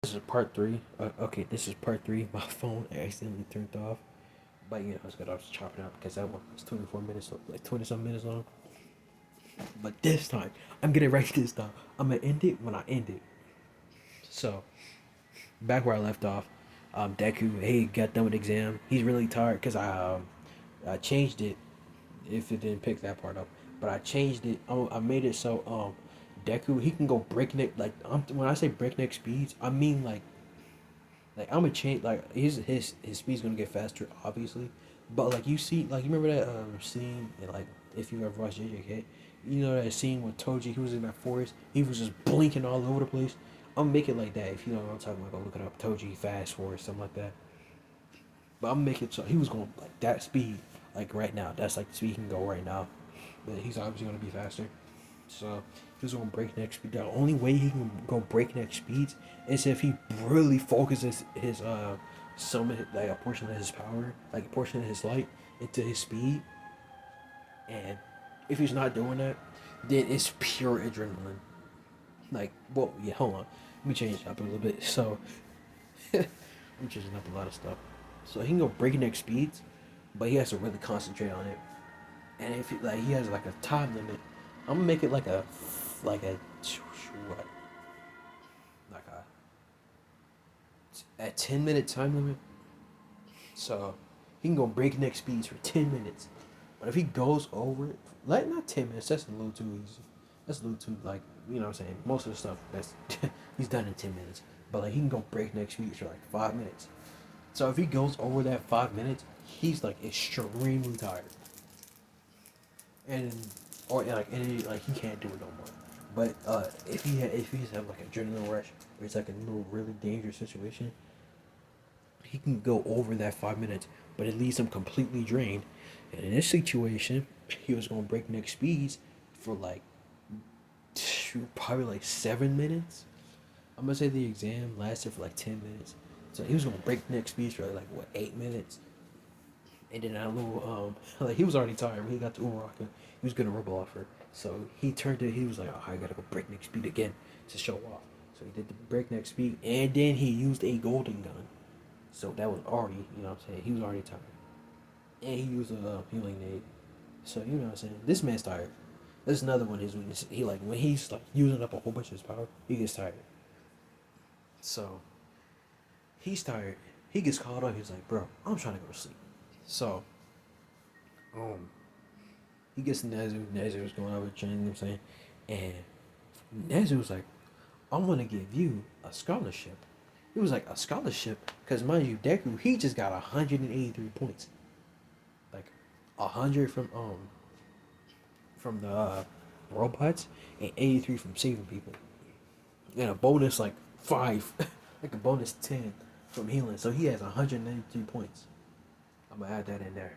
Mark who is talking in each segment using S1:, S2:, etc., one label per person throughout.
S1: This is part three. Okay, this is part three. My phone accidentally turned off, but I was good. I was chopping up because that one was 24 minutes, like 20 some minutes long. But this time, I'm getting right this time. I'm gonna end it when I end it. So back where I left off, Deku, hey, got done with the exam. He's really tired because I changed it. If it didn't pick that part up, but I changed it. I made it so Deku he can go breakneck like when I say breakneck speeds, I mean like I'm gonna change like his speed's gonna get faster, obviously. But like you see, like you remember that scene, and, like if you ever watched JJK, you know that scene with Toji, he was in that forest, he was just blinking all over the place. I'm making it like that. If you know what I'm talking about, go look it up. Toji fast forward, something like that. But I'm making it so he was going like that speed, like right now. That's like the speed he can go right now. But he's obviously gonna be faster. So he's gonna breakneck speed. The only way he can go breakneck speeds is if he really focuses his some like a portion of his power, like a portion of his light into his speed. And if he's not doing that, then it's pure adrenaline. Like, well, yeah, hold on. Let me change it up a little bit. So I'm changing up a lot of stuff. So he can go breakneck speeds, but he has to really concentrate on it. And if he has like a time limit, I'm gonna make it like a what like a 10 minute time limit. So he can go breakneck speeds for 10 minutes. But if he goes over it, like not 10 minutes, that's a little too easy. That's a little too like you know what I'm saying. Most of the stuff that's he's done in 10 minutes. But like he can go breakneck speeds for like 5 minutes. So if he goes over that 5 minutes, he's like extremely tired. And or like he can't do it no more. But if he's have like adrenaline rush or it's like a little really dangerous situation, he can go over that 5 minutes, but it leaves him completely drained. And in this situation, he was going breakneck speeds for like probably like 7 minutes. I'm gonna say the exam lasted for like 10 minutes, so he was going breakneck speeds for like what 8 minutes. And then a little like he was already tired when he got to Uraraka. He was gonna rubble off her. So he turned it he was like, oh, I gotta go breakneck speed again to show off. So he did the breakneck speed and then he used a golden gun. So that was already, you know what I'm saying, he was already tired. And he used a healing aid. So you know what I'm saying? This man's tired. There's another one of his weakness. He like when he's like using up a whole bunch of his power, he gets tired. So he's tired. He gets called up, he's like, bro, I'm trying to go to sleep. So um he gets to Nezu. Nezu was going over training, you know what I'm saying? And Nezu was like, I'm gonna give you a scholarship. He was like, a scholarship? Because mind you, Deku, he just got 183 points. Like 100 from the robots and 83 from saving people. And a bonus like 5, like a bonus 10 from healing. So he has 193 points. I'm gonna add that in there.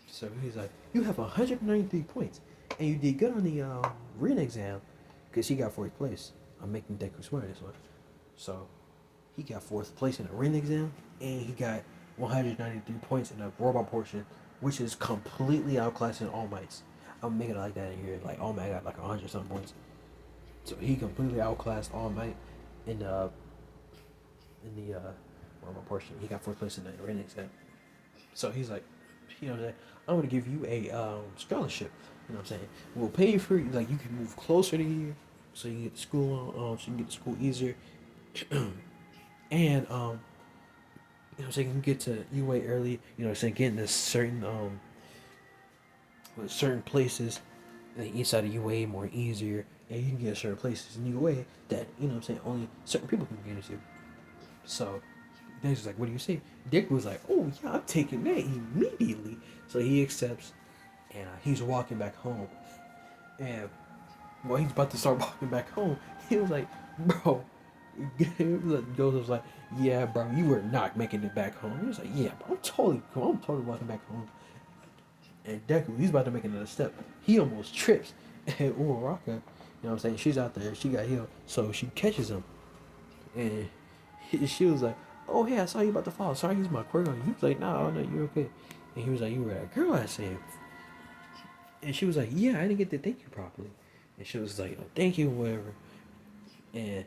S1: So he's like, you have 193 points, and you did good on the Rin exam, because he got fourth place. I'm making Deku swear this one. So he got fourth place in the Rin exam, and he got 193 points in the robot portion, which is completely outclassing All Might's. I'm making it like that in here. Like All Might got like 100 something points, so he completely outclassed All Might in the robot portion. He got fourth place in the Rin exam. So he's like, you know what I'm saying? I'm gonna give you a scholarship. You know what I'm saying? We'll pay you for like you can move closer to here, so you can get to school so you can get to school easier, and you know so you can get to UA early. You know what I'm saying? Getting to certain places in the east side of UA more easier, and you can get certain places in UA that you know what I'm saying only certain people can get into. So then he's like, what do you say? Dick was like, oh yeah, I'm taking that immediately. So he accepts, and he's walking back home. And while he's about to start walking back home, he was like, bro, Joseph was like, yeah, bro, you were not making it back home. He was like, yeah, bro, I'm totally cool. I'm totally walking back home. And Deku, he's about to make another step. He almost trips. And Uraraka, you know what I'm saying? She's out there. She got healed. So she catches him. And she was like, oh, hey, I saw you about to fall. Sorry, I used my quirk on you. He was like, no, no, you're okay. And he was like, you were that girl I saved. And she was like, yeah, I didn't get to thank you properly. And she was like, oh, thank you, whatever. And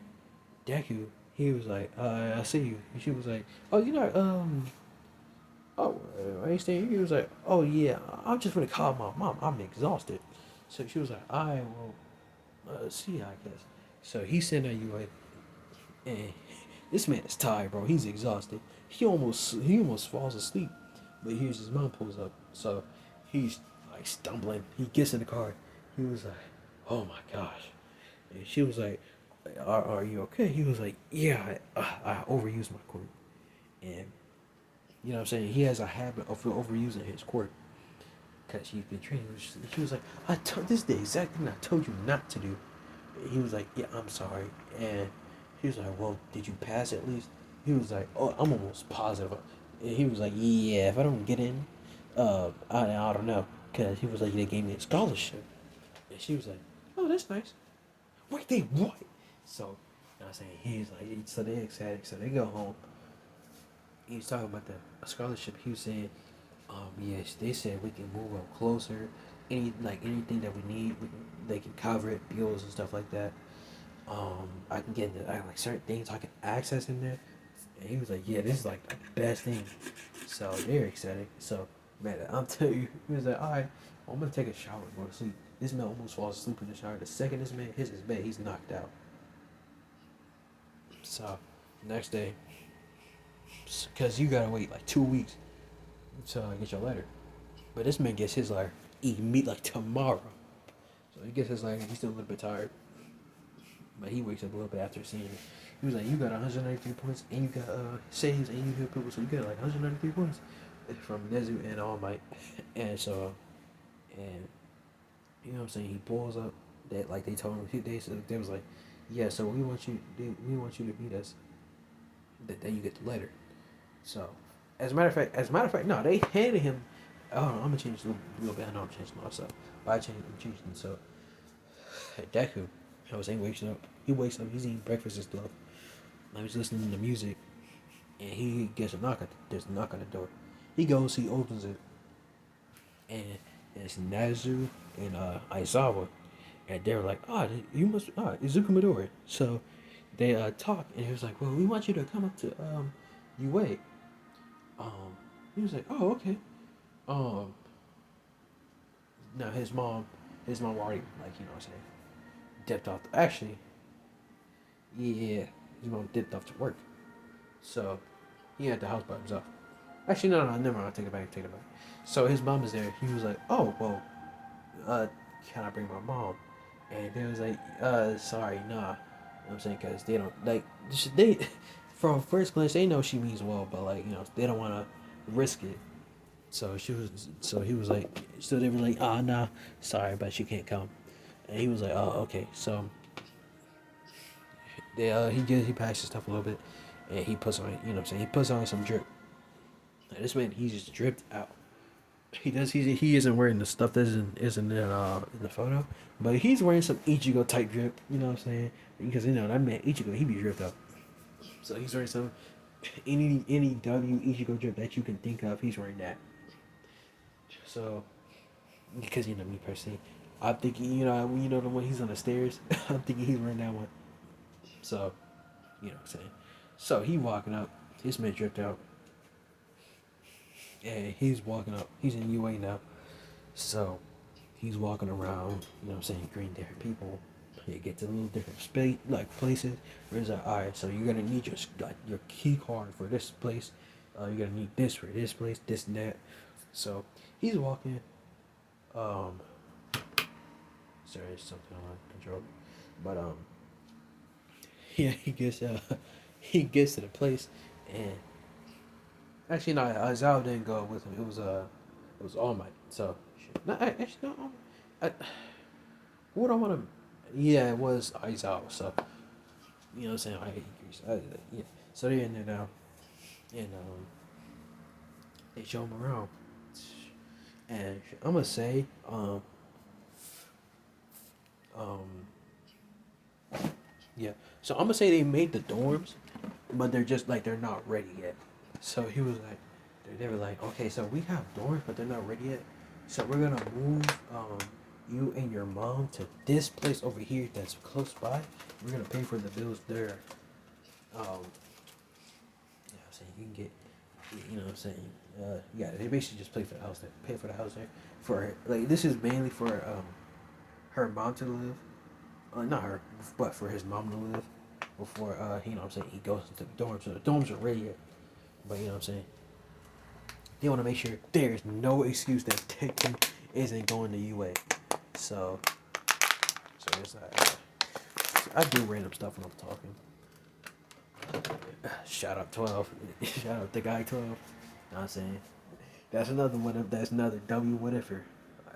S1: Deku, he was like, I see you. And she was like, oh, you know, oh, I ain't staying here. He was like, oh yeah, I'm just gonna call my mom. I'm exhausted. So she was like, I will see, I guess. So he sent her you like, and this man is tired, bro. He's exhausted. He almost falls asleep, but here's his mom pulls up. So he's like stumbling. He gets in the car. He was like, oh my gosh, and she was like, are you okay? He was like, yeah, I overused my cord, and you know what I'm saying? He has a habit of overusing his cord because he's been training. She was like, this is the exact thing I told you not to do. He was like, yeah, I'm sorry. And he was like, well, did you pass at least? He was like, oh, I'm almost positive. And he was like, yeah, if I don't get in, I don't know. Because he was like, they gave me a scholarship. And she was like, oh, that's nice. Wait, they what? So, you know what I'm saying? He's like, so they're excited. So they go home. He was talking about the scholarship. He was saying, yes, they said we can move up closer. Anything that we need, they can cover it, bills and stuff like that. I can get into like certain things I can access in there. And he was like, yeah, this is like the best thing. So they're excited. So man, I'm telling you, he was like, all right, well, I'm gonna take a shower and go to sleep. This man almost falls asleep in the shower. The second this man hits his bed, he's knocked out. So next day, because you gotta wait like 2 weeks to get your letter. But this man gets his letter meet like tomorrow. So he gets his letter. He's still a little bit tired. But he wakes up a little bit after seeing it. He was like, you got 193 points, and you got saves, and you hit people, so you got like 193 points from Nezu and All Might. And so, and you know what I'm saying, he pulls up that like they told him, they was like, yeah, so we want you to meet us. That then you get the letter. So, as a matter of fact, no, they handed him. Oh, I'm gonna change a little bit. I know I'm changing a lot of stuff, but I'm changing. So, Deku, I was saying, wakes up. He wakes up. He's eating breakfast and stuff. I was listening to music, and he gets a knock. There's a knock on the door. He goes. He opens it, and it's Nazu and Aizawa, and they're like, you must, Izuku Midori. So they talk, and he was like, well, we want you to come up to UA. He was like, oh, okay. Um, Now his mom already, like, you know what I'm saying, dipped off. Actually, yeah, his mom dipped off to work, so he had the house by himself. Actually, no, never mind. Take it back. So his mom is there. He was like, oh, well, uh, can I bring my mom? And they was like, sorry, nah. You know what I'm saying? Because they don't, like, they, from first glance, they know she means well, but, like, you know, they don't want to risk it. So he was like, so they were like, nah, sorry, but she can't come. And he was like, oh, okay. So he packs his stuff a little bit, and he puts on, you know what I'm saying, he puts on some drip. And this man, he's just dripped out. He isn't wearing the stuff that isn't in the photo, but he's wearing some Ichigo type drip. You know what I'm saying? Because you know that man Ichigo, he be dripped up. So he's wearing some any W Ichigo drip that you can think of. He's wearing that. So because you know me personally, I'm thinking the one he's on the stairs. I'm thinking he's wearing that one. So you know what I'm saying. So he walking up. His man dripped out. And he's walking up. He's in UA now. So he's walking around, you know what I'm saying, greeting different people. You get to little different space, like places. Where it's like, all right, so you're gonna need your key card for this place. You're gonna need this for this place, this and that. So he's walking. Um, sorry, it's something on control. But yeah, he gets to the place, and actually no, Zao didn't go with him. It was All Might. So no, actually no. I, what I want to, yeah, it was Aizawa. So you know what I'm saying. I agree. Yeah. So they're in there now, and they show him around, and I'm gonna say um yeah. So I'm gonna say they made the dorms, but they're just like they're not ready yet. So he was like, they were like, okay, so we have dorms, but they're not ready yet. So we're gonna move you and your mom to this place over here that's close by. We're gonna pay for the bills there. You know what I'm saying? You can get, you know what I'm saying? Yeah, they basically just pay for the house there, pay for the house there, for her. Like this is mainly for her mom to live, not her, but for his mom to live before you know what I'm saying, he goes into the dorms. So the dorms are ready yet, but you know what I'm saying. They want to make sure there's no excuse that Tekken isn't going to UA. So, so it's like, I do random stuff when I'm talking. Shout out 12. Shout out the guy 12. Know what I'm saying? That's another what if. That's another W what ifer.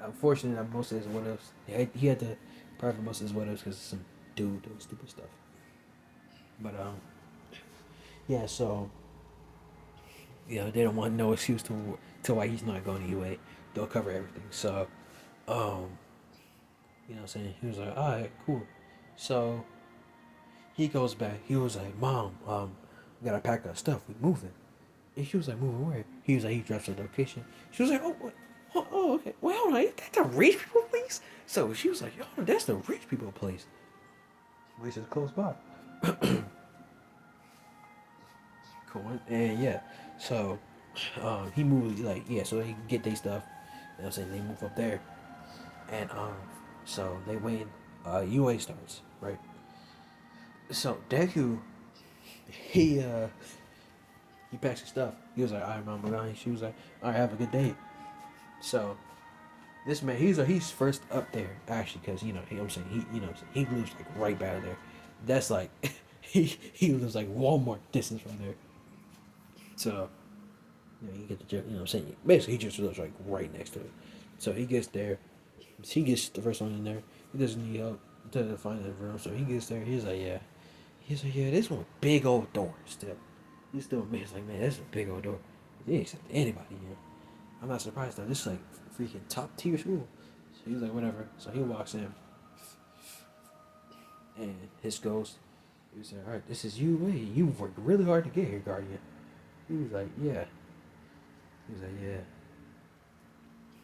S1: Unfortunately, most of his what ifs. He had to private most of his what ifs because some dude doing stupid stuff. But yeah. So you know they don't want no excuse to why he's not going to UA. They'll cover everything. So um, you know what I'm saying? He was like, all right, cool. So he goes back. He was like, Mom, we gotta pack our stuff. We moving. And she was like, moving where? He was like, he drops the location. She was like, oh, what? Oh, okay. Well, hold on. Is that the rich people place? So she was like, yo, that's the rich people place. Which is close by. Cool. And yeah, so he moved, like, yeah, so they can get their stuff. You know what I'm saying? They move up there. And so they win. UA starts, right? So Deku, he he packs his stuff. He was like, all right, Mama, going. She was like, all right, have a good day. So this man, he's first up there actually, because you know, I'm saying he lives like right by there. That's like he lives like Walmart distance from there. So you know, you get the you know what I'm saying, basically he just lives like right next to it. So he gets there, he gets the first one in there. He doesn't need help to find the room, so he gets there. He's like, yeah, this one big old door still. He's still amazed, like, man, that's a big old door. They accept anybody here. I'm not surprised though. This is like freaking top tier school. So he's like, whatever. So he walks in, and his ghost. He was like, all right, this is you. Wait, you worked really hard to get here, Guardian. He was like, yeah. He was like, yeah.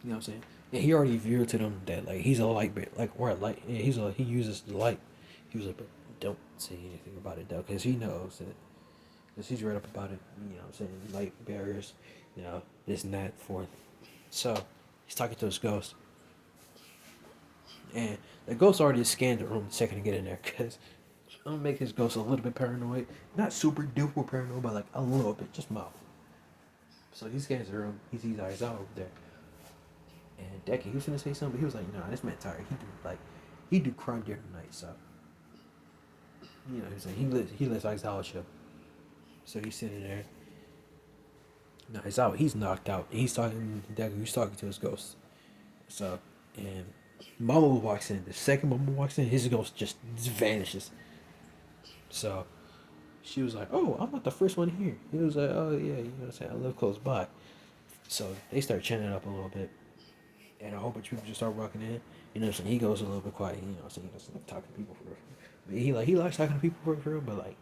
S1: You know what I'm saying? And he already revealed to them that like he's a light bearer, like or a light. Yeah, he uses the light. He was like, but don't say anything about it though, because he knows that. Because he's read up about it. You know what I'm saying? Light barriers. You know this and that forth. So he's talking to his ghost. And the ghost already scanned the room the second to get in there, because I'm gonna make his ghost a little bit paranoid. Not super duper paranoid, but like a little bit, just mild. So he scans the room, he sees eyes out over there. And Decky, he was gonna say something, but he was like, nah, this man tired. He do crime during the night, so you know, he's like he lets Aizawa chill. So he's sitting there. No, he's knocked out. He's talking to Deku, he's talking to his ghost. So and Mama walks in. The second Mama walks in, his ghost just vanishes. So she was like, "Oh, I'm not the first one here." He was like, "Oh yeah, you know what I'm saying? I live close by." So they start chatting up a little bit, and a whole bunch of people just start walking in. You know what I'm saying? He goes a little bit quiet. You know what I'm saying? He doesn't like talking to people for real. But he likes talking to people for real. But like,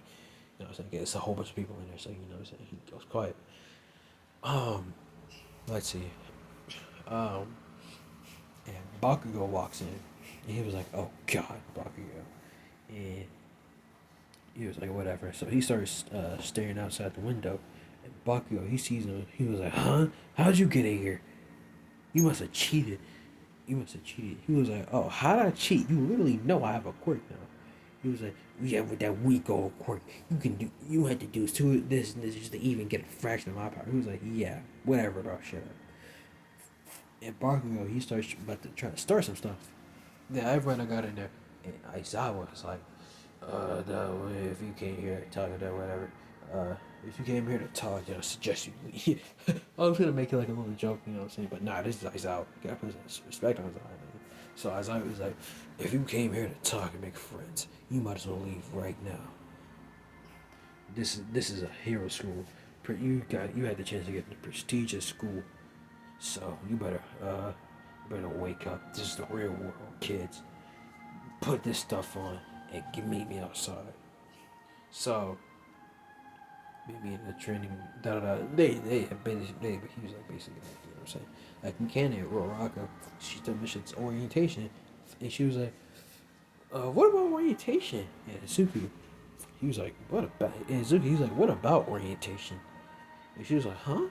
S1: you know what I'm saying? It's a whole bunch of people in there, so you know what I'm saying? He goes quiet. Um, let's see. Um, and Bakugo walks in, and he was like, "Oh God, Bakugo," and he was like, "Whatever." So he starts staring outside the window, and Bakugo, he sees him. He was like, "Huh? How'd you get in here? You must have cheated. You must have cheated." He was like, "Oh, how'd I cheat? You literally know I have a quirk now." He was like, "Yeah, with that weak old quirk, you had to do this and this just to even get a fraction of my power." He was like, "Yeah, whatever, bro. Shut up." And Bakugo, he starts about to try to start some stuff. Then everyone got in there, and Aizawa was like, no, if you came here to talk about whatever, if you came here to talk, I suggest you leave." I was gonna make it like a little joke, you know what I'm saying? But nah, this is Aizawa. You gotta put some respect on Aizawa, man. So Aizawa was like, if you came here to talk and make friends, you might as well leave right now. This is a hero school. You had the chance to get into prestigious school, so you better wake up. This is the real world, kids. Put this stuff on and meet me outside. So maybe in the training, they have been he was like basically like, you know what I'm saying, like in Canada, Roraka, she told me shit's orientation, and she was like, what about orientation? Yeah, Suki. He was like, what about? And Zuki, he's like, what about orientation? And she was like, huh?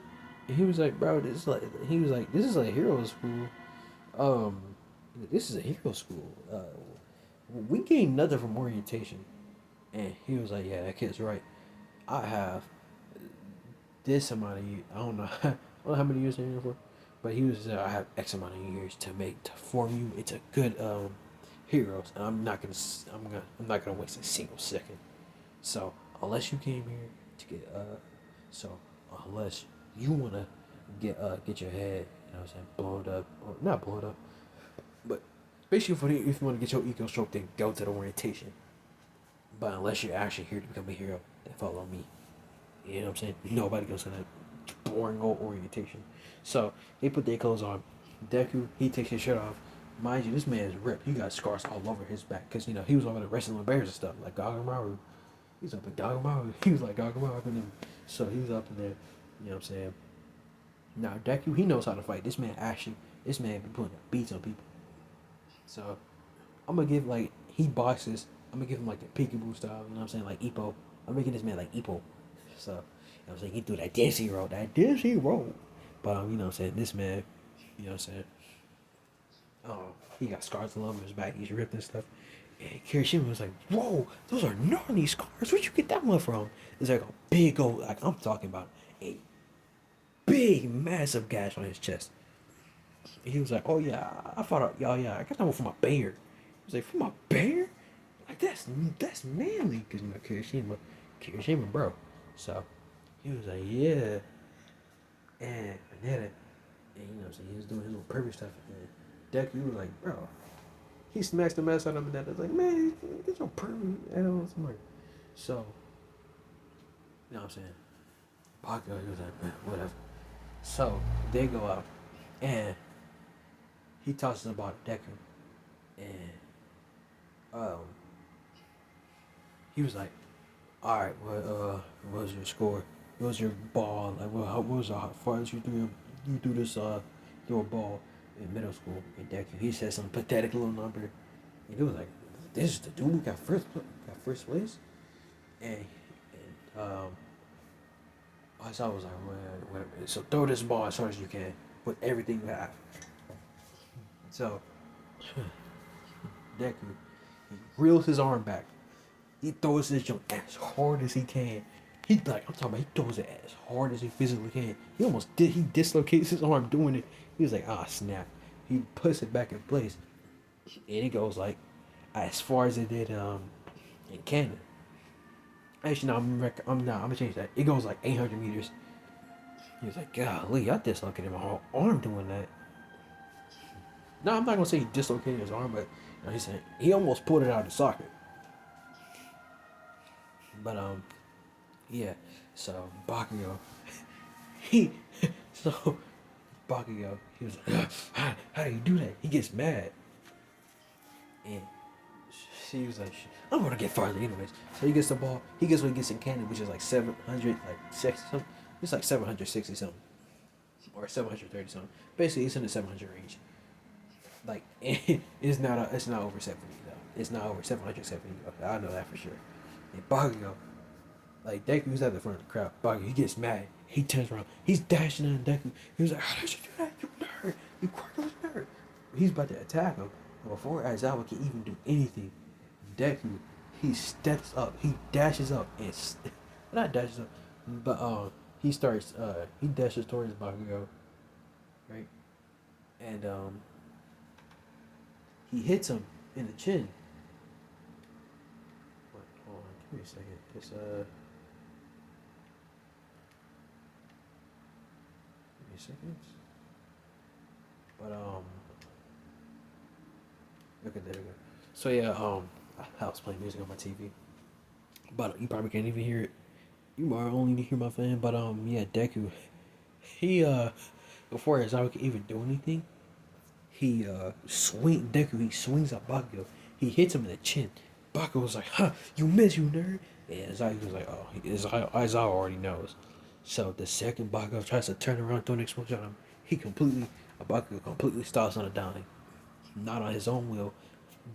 S1: And he was like, bro, this is like, he was like, this is like hero school. Um, this is a hero school. We gained nothing from orientation. And he was like, yeah, that kid's right. I have this amount of years. I don't know, I don't know how many years they're here for, but he was I have X amount of years to form you into good heroes, and I'm not gonna waste a single second. So unless you came here to get so unless you wanna get your head, you know what I'm saying, blown up or not blown up, but basically if you wanna get your ego stroked, then go to the orientation. But unless you're actually here to become a hero, then follow me. You know what I'm saying? Nobody goes to that boring old orientation. So they put their clothes on. Deku, he takes his shirt off. Mind you, this man is ripped. He got scars all over his back because he was over there wrestling with bears and stuff like Gagamaru. He's up in Gagamaru. He was like Gagamaru and them. So he was up in there. You know what I'm saying? Now Deku, he knows how to fight. This man been putting beats on people. So I'm gonna give like he boxes. I'm gonna give him like the peekaboo style. You know what I'm saying? Like Ippo. I'm making this man like Ippo. So, you know what I'm saying? He threw that dancing roll. But, you know what I'm saying? This man, you know what I'm saying? He got scars all over his back. He's ripped and stuff. And Kirishima was like, whoa, those are gnarly scars. Where'd you get that one from? It's like a big old, like, I'm talking about a big, massive gash on his chest. And he was like, oh, yeah, I thought, yeah, I got that one from a bear. He was like, from a bear? Like, that's manly. Because, Kirishima, bro. So, he was like, yeah. And Banana, and you know what I'm saying, he was doing his little pervy stuff. And Deku was like, bro, he smashed the mess out of him. And was like, man, get your pervy ass somewhere. So, you know what I'm saying? Bakugo, he was like, man, whatever. So, they go out, and he talks about Deku. And, he was like, all right, what was your score? What was your ball? Like, what was how far as you threw this throw a ball in middle school in Deku? He said some pathetic little number, and he was like, "This is the dude who got first place." And I was like, well, so throw this ball as hard as you can with everything you have. So Deku, he reels his arm back. He throws his jump as hard as he can. I'm talking about, he throws it as hard as he physically can. He dislocates his arm doing it. He was like, snap. He puts it back in place. And it goes like, as far as it did in Canada. Actually, no, I'm gonna change that. It goes like 800 meters. He was like, golly, I dislocated my whole arm doing that. No, I'm not gonna say he dislocated his arm, but he said he almost pulled it out of the socket. But yeah. So Bakugo, he so Bakugo, he was like, how do you do that? He gets mad, and she was like, I'm gonna get farther anyways. So he gets the ball. He gets what he gets in Canada, which is like 700, like 60 something. It's like 760 something, or 730 something. Basically, it's in the 700 range. Like it's not over 70 though. It's not over 770. I know that for sure. And Bakugo, like Deku's at the front of the crowd. Bakugo, he gets mad. He turns around. He's dashing on Deku. He was like, how did you do that? You nerd. You quirkless nerd. He's about to attack him. And before Aizawa can even do anything, Deku, he steps up. He dashes up and not dashes up, but he dashes towards Bakugo, right? And he hits him in the chin. Wait, hold on, give me a second. Give me a second. But okay, there we go. So yeah, I was playing music on my TV, but you probably can't even hear it. You might only hear my fan, but yeah, Deku, he before Aizawa could even do anything, he he swings at Bakugo. He hits him in the chin. Bakugo was like, huh, you miss, you nerd. And Aizawa was like, oh, Aizawa already knows. So the second Bakugo tries to turn around, throw an explosion on him, Bakugo completely stops on a dime. Not on his own will,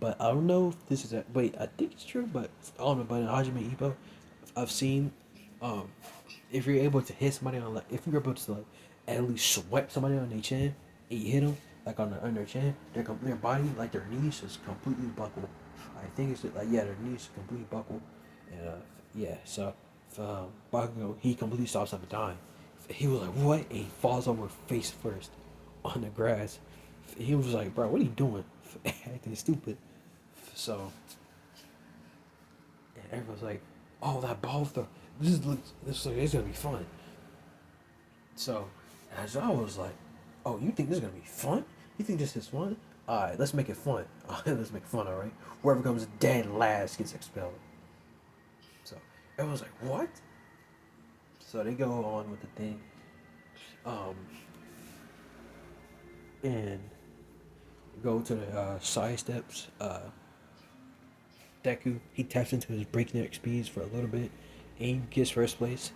S1: But I don't know if this is a wait. I think it's true, but I don't know. But in Hajime Ippo, I've seen, um, if you're able to hit somebody on like, if you're able to like at least swipe somebody on their chin, and you hit them like on their chin, their body like their knees is completely buckled. I think it's like yeah, their knees completely buckled, and yeah. So, Bakugo he completely stops up and dying. He was like what? And he falls over face first on the grass. He was like, bro, what are you doing? Acting stupid. So, and everyone's like, oh, that ball throw. This like, it's gonna be fun. So, as I was like, oh, you think this is gonna be fun? You think this is fun? Alright, let's make it fun. Let's make fun, alright? Whoever comes dead last gets expelled. So, everyone's like, what? So they go on with the thing. Um, and go to the side steps. Deku, he taps into his breakneck speeds for a little bit, and he gets first place,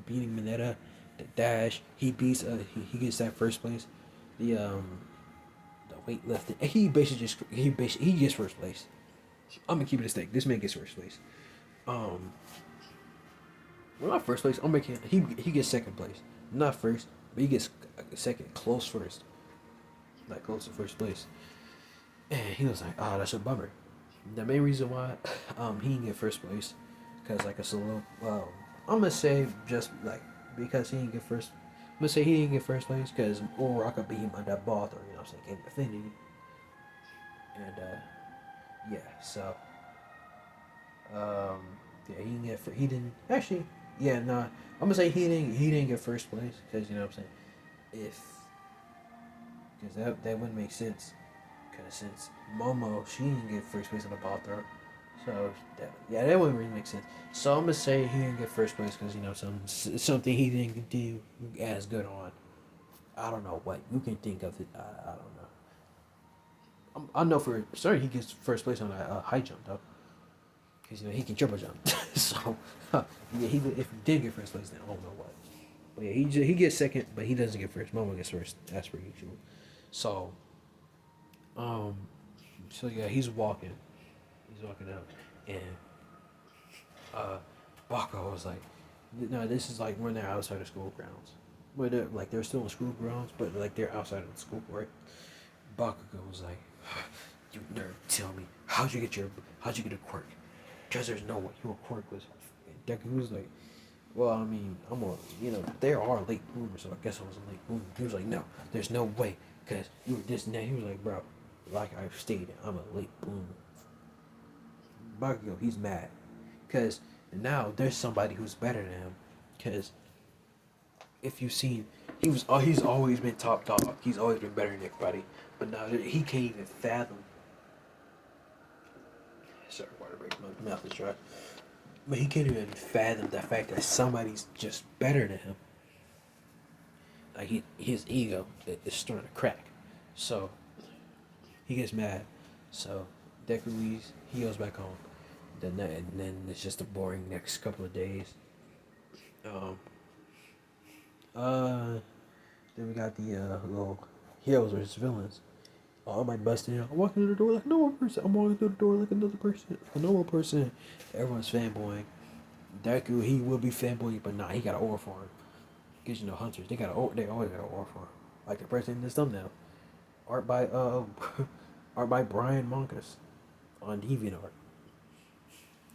S1: beating Mineta. The dash, he beats. He gets that first place. The weightlifting, and he gets first place. I'm gonna keep it a stake. This man gets first place. Um, well, not first place. I'm making he gets second place, not first, but he gets second, close first, like close to first place. And he was like, "Oh, that's a bummer." The main reason why he didn't get first place, because like a solo. I'm gonna say just like because he didn't get first. I'm gonna say he didn't get first place because Uraraka beat him on that ball throw. You know what I'm saying? Came defending, and yeah. So um, yeah, he didn't get. He didn't actually. Yeah, no. I'm gonna say he didn't get first place because you know what I'm saying. If because that wouldn't make sense. Because since Momo, she didn't get first place on the ball throw. So, that wouldn't really make sense. So, I'm going to say he didn't get first place because, you know, something he didn't do as good on. I don't know what. You can think of it. I don't know. I know for certain he gets first place on a high jump, though. Because, you know, he can triple jump. So, yeah, if he did get first place, then I don't know what. But yeah, he gets second, but he doesn't get first. Momo gets first. That's per usual. So, um, so yeah, he's walking. He's walking out, and Baka was like, "No, this is like when they're outside of school grounds. Where they're still in school grounds, but like they're outside of the school, right?" Bakugo was like, "You nerd, tell me how'd you get a quirk? Because there's no way your quirk was." And Deku was like, "Well, I mean, there are late bloomers, so I guess I was a late bloomer." He was like, "No, there's no way, because you were this and that." He was like, "Bro, like I've stated, I'm a late bloomer." Bakugo, he's mad because now there's somebody who's better than him. Because if you've seen, he's always been top dog. He's always been better than everybody. But now he can't even fathom. Sorry, water break. My mouth is dry. But he can't even fathom the fact that somebody's just better than him. Like his ego is starting to crack. So he gets mad. So Deku leaves. He goes back home. And then it's just a boring next couple of days. Um, uh, then we got the little heroes versus villains. I'm like busting out. I'm walking through the door like a normal person. I'm walking through the door like another person, a normal person. Everyone's fanboying. Deku, he will be fanboying, but nah, he got an aura for him. Cause you know hunters, they always got an aura for him. Like the person in this thumbnail, art by art by Brian Monkus on DeviantArt.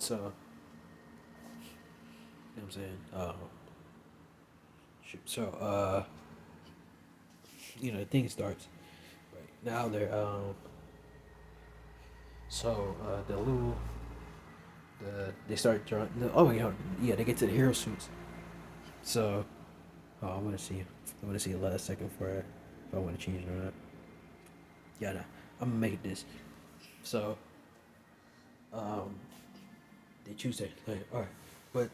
S1: So, you know what I'm saying? Shoot. So, the thing starts. Right now they're the little they start drawing. Oh yeah, they get to the hero suits. So, I want to see. I want to see a last second for if I want to change it or not. Yeah, nah, I'm gonna make this. So, um, they choose that. Like, all right, but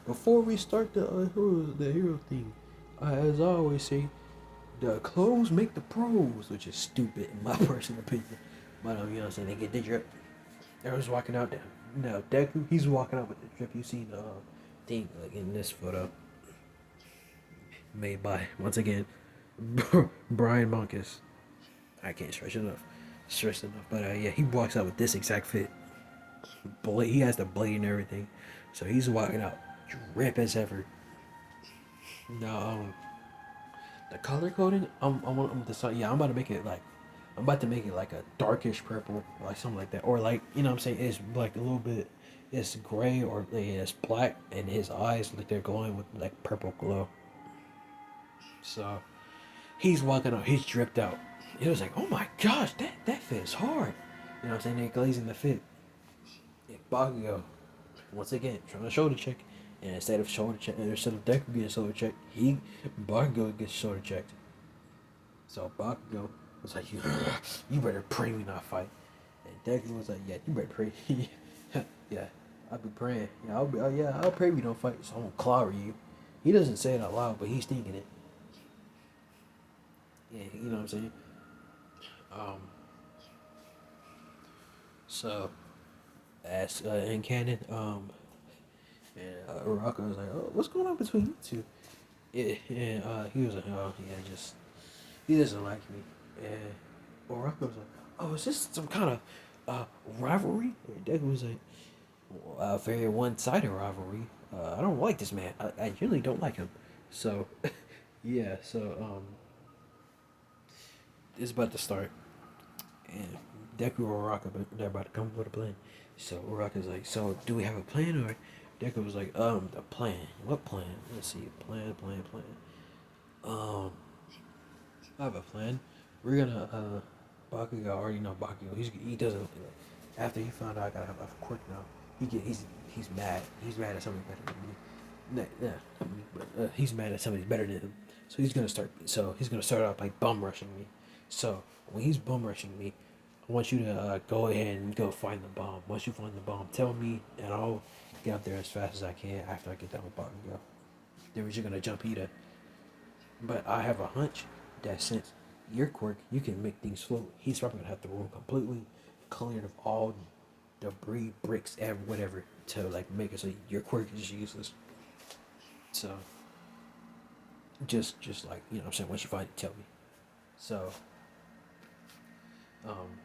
S1: before we start the hero thing, as I always say, the clothes make the pros, which is stupid in my personal opinion. But you know what I'm saying? They get the drip. Everyone's walking out there. Now Deku, he's walking out with the drip. You seen the thing like in this photo, made by once again Brian Monkus. I can't stress it enough. stressed enough. But yeah, he walks out with this exact fit. He has the blade and everything, so he's walking out drip as ever. No, the color coding, I'm deciding. Yeah, I'm about to make it like, I'm about to make it like a darkish purple, like something like that, or like what I'm saying, it's like a little bit, it's gray or like, it's black, and his eyes like they're glowing with like purple glow. So he's walking out, he's dripped out. It was like, oh my gosh, that fit is hard. You know what I'm saying? They're glazing the fit. And Bakugo, once again, trying to shoulder check. And instead of Deku getting shoulder checked, Bakugo gets shoulder checked. So Bakugo was like, you better pray we not fight. And Deku was like, yeah, you better pray. Yeah, I'll be praying. Yeah, I'll pray we don't fight. So I'm gonna clobber you. He doesn't say it out loud, but he's thinking it. Yeah, you know what I'm saying. Um, so as in canon, and Uraka was like, "Oh, what's going on between you two?" Yeah, and he was like, "Oh, yeah, just he doesn't like me." And Uraka was like, "Oh, is this some kind of rivalry?" And Deku was like, "A very one-sided rivalry. I don't like this man. I really don't like him." So, yeah, so it's about to start, and Deku or Uraka, but they're about to come up with a plan. So Uraka's like, "So do we have a plan?" Or Deku was like, the plan. What plan? Let's see. Plan. Um, I have a plan. We're gonna, Bakugo, I already know Bakugo. He doesn't, after he found out I gotta have a quirk now, he's mad. He's mad at somebody better than me. Nah, not me, but he's mad at somebody better than him. So he's gonna start off by bum rushing me. So when he's bum rushing me, I want you to go ahead and go find the bomb. Once you find the bomb, tell me, and I'll get up there as fast as I can after I get done with Bakugo. Then we're just gonna jump Ida. But I have a hunch that since your quirk, you can make things float. He's probably gonna have the room completely cleared of all debris, bricks, whatever, to like make it so your quirk is useless. So just like what I'm saying, once you find it, tell me. So um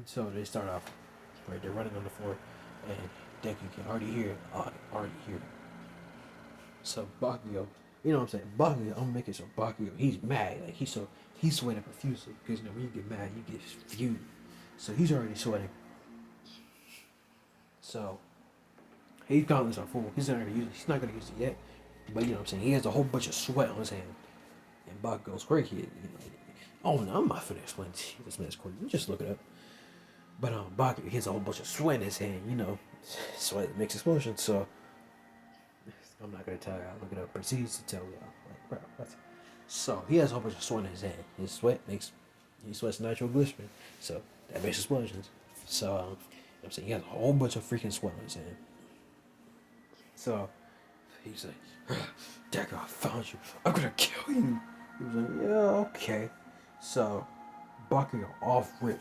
S1: so they start off right. They're running on the floor, and Deku can already hear it. Already hear it. So Bakugo, what I'm saying? Bakugo, I'm making so Bakugo, he's mad. Like he's sweating profusely because when you get mad, you get fuming. So he's already sweating. So he's calling this a fool. He's not gonna use it. He's not gonna use it yet. But what I'm saying? He has a whole bunch of sweat on his hand. And Bakugo's quirk, oh no, I'm not finna explain this man's quirk. You just look it up. But Bakugo, he has a whole bunch of sweat in his hand. Sweat makes explosions. So I'm not gonna tell you. I'll look it up. Proceeds to tell y'all. Like, bro, what? So he has a whole bunch of sweat in his hand. He sweats nitroglycerin. So that makes explosions. So I'm saying he has a whole bunch of freaking sweat on his hand. So he's like, Deku, I found you. I'm gonna kill you. He was like, yeah, okay. So Bakugo off rip.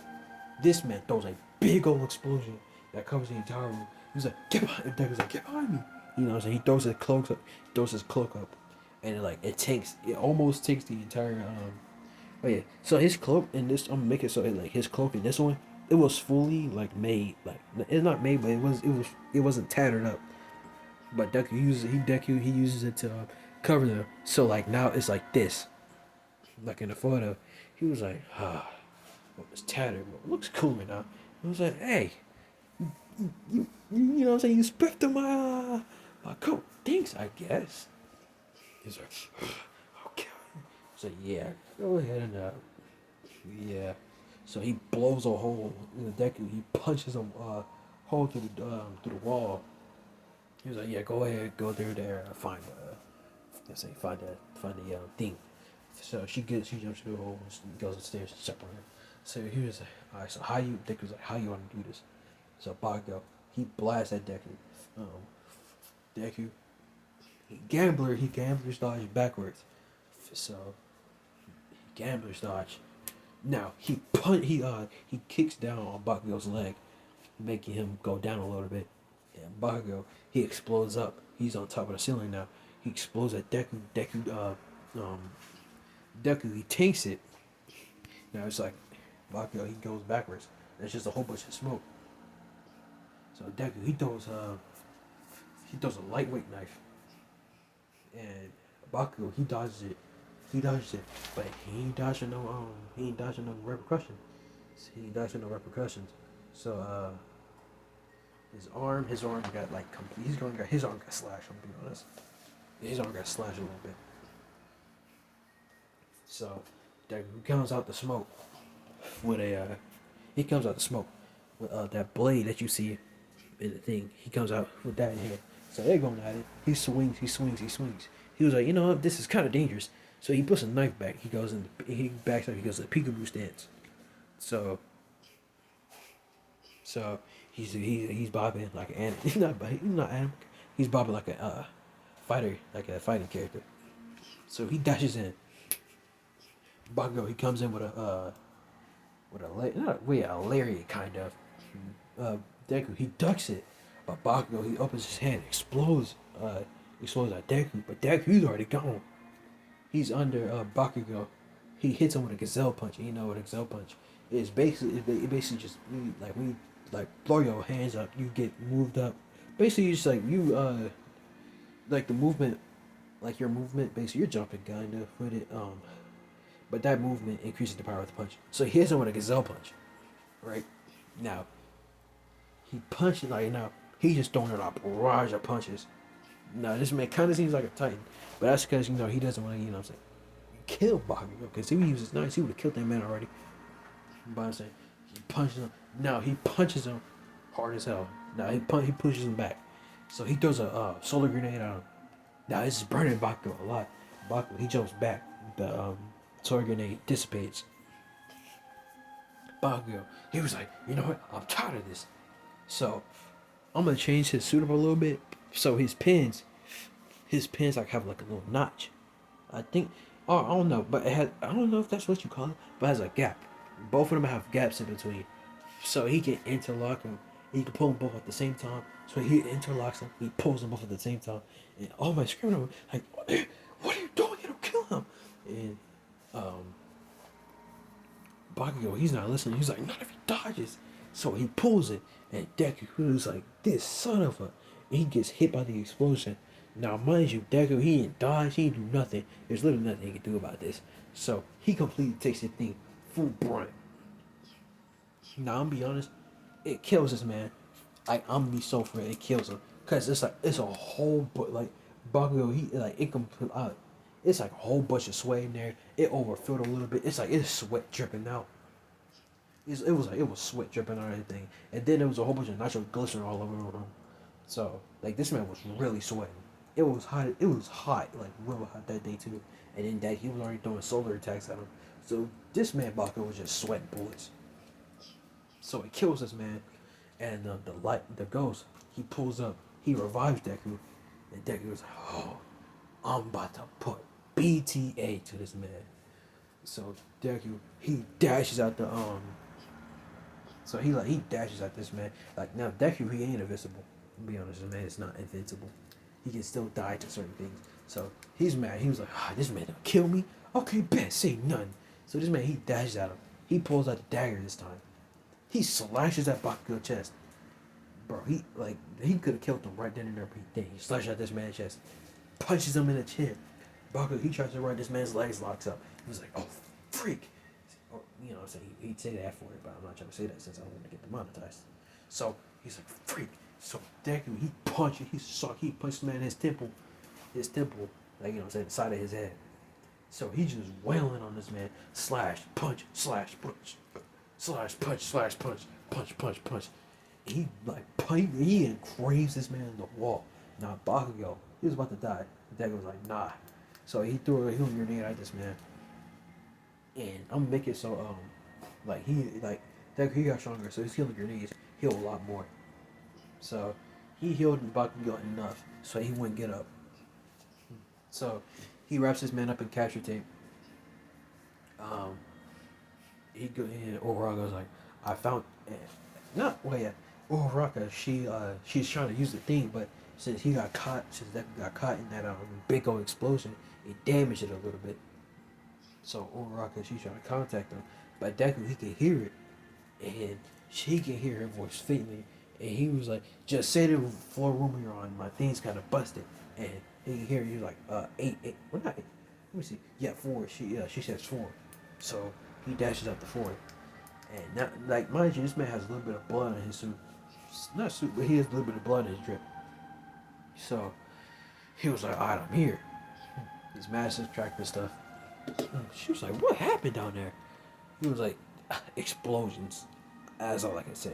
S1: This man throws a big old explosion that covers the entire room. He was like, get behind me. Deku's like, get behind me. You know what I'm saying? He throws his cloak up, and it almost takes the entire oh yeah. So his cloak in this, I'm making so like his cloak in this one, it was fully like made, like it's not made, but it wasn't tattered up. But Deku he uses it to cover them. So like now it's like this, like in the photo, he was like, well, it's tattered, but it looks cooler now. I was like, hey, you know what I'm saying? You spit through my coat. Thanks, I guess. He's like, okay. So yeah, go ahead and yeah. So he blows a hole in the Deku. He punches a hole through the wall. He was like, yeah, go ahead, go through there, find the thing. So she jumps through the hole, and goes upstairs and separate her. So he was like, alright, so Deku was like, how you want to do this? So Bakugo, he blasts at Deku. Deku, he gamblers dodge backwards. So gamblers dodge. Now he kicks down on Bakugo's leg, making him go down a little bit. And Bakugo, he explodes up. He's on top of the ceiling now. He explodes at Deku. Deku, he tanks it. Now it's like Bakugo he goes backwards. There's just a whole bunch of smoke. So Deku he throws a lightweight knife, and Bakugo he dodges it, but he ain't dodging no repercussions. He ain't dodging no repercussions. So his arm got like complete. His arm got slashed. I'm being honest. His arm got slashed a little bit. So Deku comes out the smoke with a he comes out the smoke with that blade that you see in the thing. He comes out with that in here. So they're going at it. He swings. He was like, you know what, this is kind of dangerous. So he puts a knife back. He backs up. He goes to the peekaboo stance. So he's bobbing like an he's not animal. He's bobbing like a fighter, like a fighting character. So he dashes in. Bakugo he comes in with a lariat kind of. Deku he ducks it, but Bakugo he opens his hand, explodes at Deku, but Deku he's already gone. He's under Bakugo. He hits him with a gazelle punch. And you know what a gazelle punch is? It basically just when you like blow your hands up, you get moved up. Basically, you just like the movement, like your movement. Basically, you're jumping kind of with it. But that movement increases the power of the punch. So he hits him with a gazelle punch, right? Now, he punches he's just throwing out a barrage of punches. Now this man kind of seems like a titan, but that's because he doesn't want to kill Bakugo, because if he uses knives he would have killed that man already. But I'm saying he punches him. Now he punches him hard as hell. Now he pushes him back. So he throws a solar grenade at him. Now this is burning Bakugo a lot. Bakugo he jumps back. The solar grenade dissipates. Bakugo he was like, you know what? I'm tired of this. So I'm gonna change his suit up a little bit. So his pins like have like a little notch. I think, I don't know, but I don't know if that's what you call it, but it has a gap. Both of them have gaps in between, so he can interlock them. He can pull them both at the same time. So he interlocks them. He pulls them both at the same time. And oh my screaming like, what are you doing? It'll kill him. And Bakugo, he's not listening. He's like, not if he dodges. So he pulls it, and Deku was like, this son of a. And he gets hit by the explosion. Now, mind you, Deku, he didn't dodge, he didn't do nothing. There's literally nothing he can do about this. So he completely takes the thing full brunt. Now, I'm gonna be honest, it kills this man. I'm gonna be so for it. It kills him, cause it's a whole Bakugo. It's like a whole bunch of sweat in there. It overfilled a little bit. It's like it's sweat dripping out. It was sweat dripping out and everything, and then there was a whole bunch of nitro glycerin all over him. So this man was really sweating. It was hot, like real hot that day too. And then that he was already throwing solar attacks at him. So this man Bakugo was just sweating bullets. So it kills this man, and the ghost he pulls up, he revives Deku, and Deku was like, oh, I'm about to put BTA to this man. So Deku he dashes out the So he dashes at this man. Like now Deku he ain't invincible. To be honest, this man is not invincible. He can still die to certain things. So he's mad. He was like, this man don't kill me. Okay, bet, say nothing. So this man he dashes at him. He pulls out the dagger this time. He slashes at Bakugo's chest. Bro, he could have killed him right then and there, but he slashes at this man's chest. Punches him in the chin. Bakugo he tries to run, this man's legs locks up. He was like, oh freak. Or, I'm saying he'd say that for it, but I'm not trying to say that since I don't want to get demonetized. So he's like, freak. So Deku he punched the man in his temple, like the side of his head. So he just wailing on this man, slash, punch, slash, punch, slash, punch, slash, punch, punch, punch, punch. He he engraves this man in the wall. Now Bakugo, he was about to die. Deku was like, nah. So he threw a healing grenade at this man. And I'm gonna make it so Deku he got stronger, so his healing grenades heal a lot more. So he healed Bakugo enough so he wouldn't get up. So he wraps this man up in capture tape. Uraraka's like, I found Uraraka, she's trying to use the thing, but since Deku got caught in that big old explosion, it damaged it a little bit. So Uraraka, she's trying to contact him, but Deku he could hear it, and she could hear her voice faintly, and he was like, "Just say the floor room you're on. My thing's kind of busted," and he could hear you like, eight. What not? Eight. Let me see. Yeah, four. She says four, so he dashes up the four, and now like mind you, this man has a little bit of blood on his suit. Not suit, but he has a little bit of blood in his drip. So he was like, "Alright, I'm here." His massive tractor stuff. She was like, "What happened down there?" He was like, "Explosions." That's all I can say.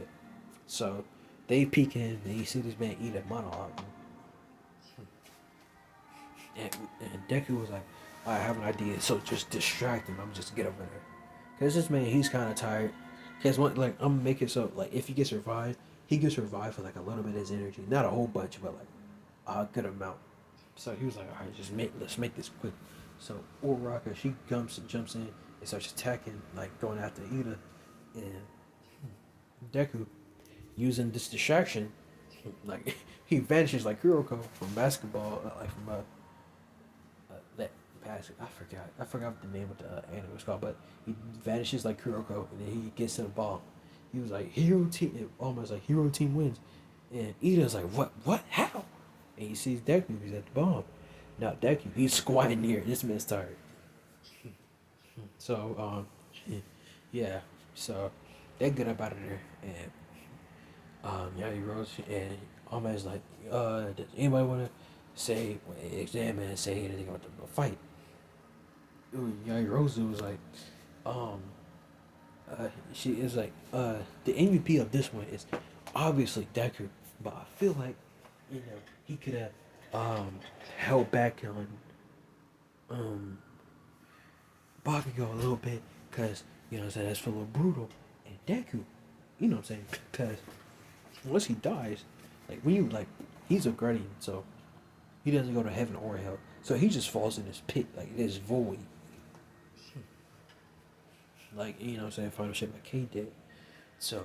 S1: So they peek in and you see this man eat a monologue. And Deku was like, "I have an idea, so just distract him. I'm just get over there." Cause this man, he's kind of tired. Cause one, like I'm gonna make it so like if he gets revived, he gets revived for like a little bit of his energy, not a whole bunch, but like a good amount. So he was like, "All right, let's make this quick." So Uraraka, she jumps in and starts attacking, like going after Ida, and Deku using this distraction, like he vanishes like Kuroko from basketball, like from that pass. I forgot what the name of the anime was called, but he vanishes like Kuroko, and then he gets to the ball. He was like hero team, almost like hero team wins, and Ida's like, what, how? And he sees Deku, he's at the bomb. Now Deku, he's squatting near. This man's tired. So yeah, so they get up out of there, and yeah, he rose, and Ahmed's like, does anybody want to examine and say anything about the fight? Yajirozu was like, um, she is like, the MVP of this one is obviously Deku, but I feel like, he could have, held back on, um, Bakugo a little bit, cause, that's a little brutal, and Deku, you know what I'm saying, cause once he dies, like, when you, like, he's a guardian, so he doesn't go to heaven or hell, so he just falls in this pit, like, this void. Like, you know what I'm saying, final shape like Kate did. So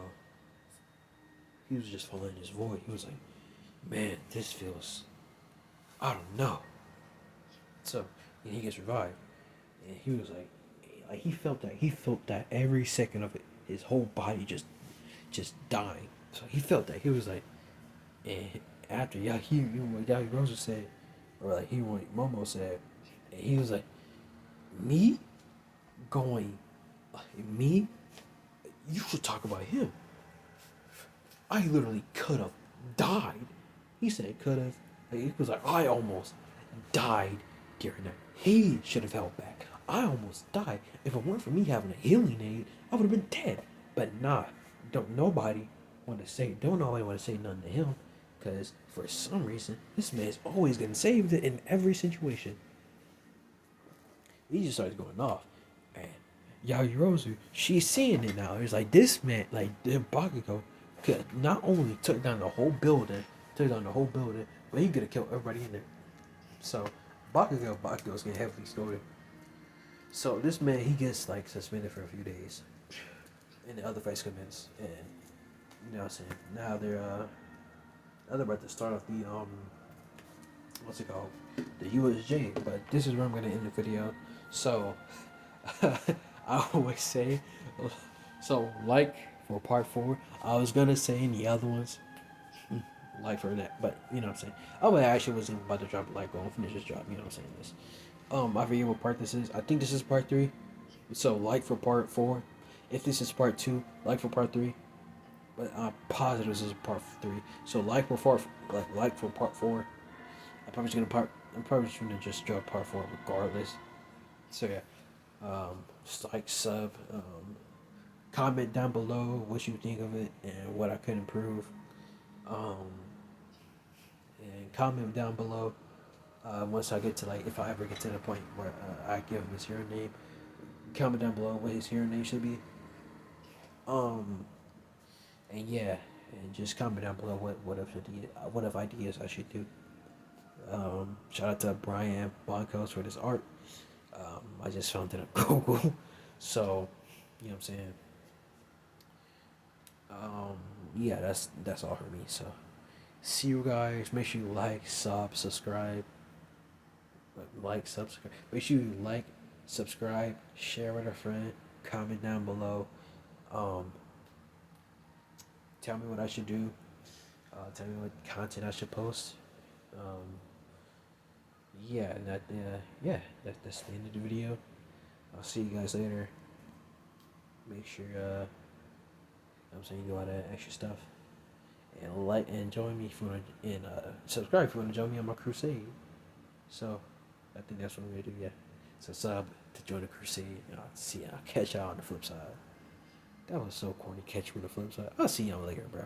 S1: he was just falling in this void. He was like, man, this feels, I don't know. So and he gets revived, and he was like he felt that every second of it, his whole body just dying. So he felt that he was like, and after what Yahirosa said, or like he what Momo said, and he was like, me going, me, you should talk about him. I literally could have died. He said could have. Like, he was like, I almost died during that. He should have held back. I almost died. If it weren't for me having a healing aid, I would have been dead. But nah, don't nobody want to say nothing to him, because for some reason this man's always getting saved in every situation. He just starts going off, and Yajirozu, she's seeing it now. It's like this man, like the Bakugo, could not only took down the whole building, but he could have killed everybody in there. So Bakugo's getting heavily scolded. So this man, he gets like suspended for a few days, and the other fights commence, and you know what I'm saying. Now they're about to start off the what's it called, the USJ. But this is where I'm gonna end the video. So I always say, so like for part 4, I was gonna say in the other ones, like for that, but you know what I'm saying. I actually wasn't about to drop like go and finish this drop. You know what I'm saying this. I forget what part this is. I think this is part 3. So like for part 4. If this is part 2, like for part 3. But I'm positive this is part 3. So like for part 4. I'm probably just gonna just drop part 4 regardless. So yeah. Just like sub, comment down below what you think of it and what I could improve. Um, and comment down below once I get to like, if I ever get to the point where I give him his hero name. Comment down below what his hero name should be. And yeah, and just comment down below what of ideas I should do. Shout out to Brian Boncos for this art. I just found it on Google. So, you know what I'm saying? Yeah, that's all for me. So, see you guys. Make sure you subscribe. Subscribe. Make sure you like, subscribe, share with a friend. comment down below. Um, Tell me what I should do. Tell me what content I should post. Um, yeah, and that's the end of the video. I'll see you guys later. Make sure I'm saying you do all that extra stuff. And like and join me if you want to, and subscribe if you want to join me on my crusade. So I think that's what I'm gonna do, yeah. So sub to join the crusade. I'll catch y'all on the flip side. That was so corny, catch you on the flip side. I'll see y'all later, bro.